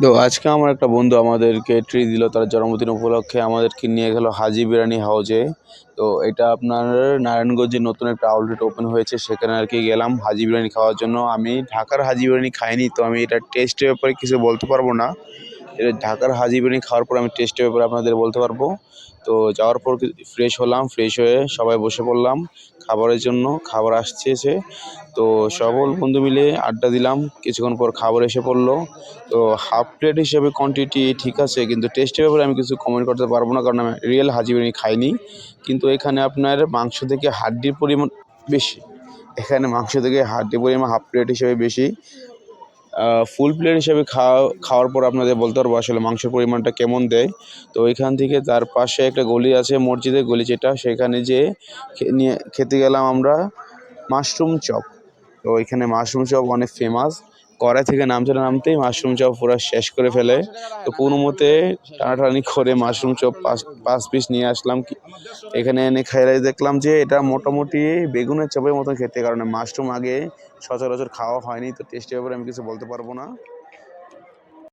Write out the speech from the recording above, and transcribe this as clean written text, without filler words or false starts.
তো আজকে আমার একটা বন্ধু আমাদেরকে ট্রিট দিল তার জন্মদিন উপলক্ষে আমাদেরকে নিয়ে গেল হাজি বিরিয়ানি হাউজে। তো এটা আপনার নারায়ণগঞ্জে নতুন একটা আউটলেট ওপেন হয়েছে, সেখানে আর কি গেলাম হাজি বিরিয়ানি খাওয়ার জন্য। আমি ঢাকার হাজি বিরিয়ানি খাইনি, তো আমি এটা টেস্টের ব্যাপারে কিছু বলতে পারবো না। এটা ঢাকার হাজি বিরিয়ানি খাওয়ার পর আমি টেস্টের ব্যাপারে আপনাদের বলতে পারবো। তো যাওয়ার পর ফ্রেশ হলাম, ফ্রেশ হয়ে সবাই বসে পড়লাম খাবারের জন্য। খাবার আসছে। তো সকল বন্ধু মিলে আড্ডা দিলাম, কিছুক্ষণ পর খাবার এসে পড়লো। তো হাফ প্লেট হিসেবে কোয়ান্টিটি ঠিক আছে, কিন্তু টেস্টের ব্যাপারে আমি কিছু কমেন্ট করতে পারবো না, কারণ আমি রিয়েল হাজি বিরিয়ানি খাইনি। কিন্তু এখানে আপনার মাংস থেকে হাড্ডির পরিমাণ বেশি। এখানে মাংস থেকে হাড্ডির পরিমাণ হাফ প্লেট হিসেবে বেশি। ফুল প্লেট হিসেবে খাওয়ার পর আপনাদের বলতে পারবো আসলে মাংসের পরিমাণটা কেমন দেয়। তো ওইখান থেকে তার পাশে একটা গলি আছে, মসজিদের গলি যেটা, সেখানে যেয়ে নিয়ে খেতে গেলাম আমরা মাশরুম চপ। তো ওইখানে মাশরুম চপ অনেক ফেমাস। কড়াই থেকে নামতেই মাশরুম চপ পুরো শেষ করে ফেলে। তো কোনো মতে টানাটানি করে মাশরুম চপ পাঁচ পিস নিয়ে আসলাম। এখানে এনে খাইয়ে দেখলাম যে এটা মোটামুটি বেগুনের চপের মতো খেতে, কারণ মাশরুম আগে সচরাচর খাওয়া হয়নি, তো টেস্টের ব্যাপারে আমি কিছু বলতে পারবো না।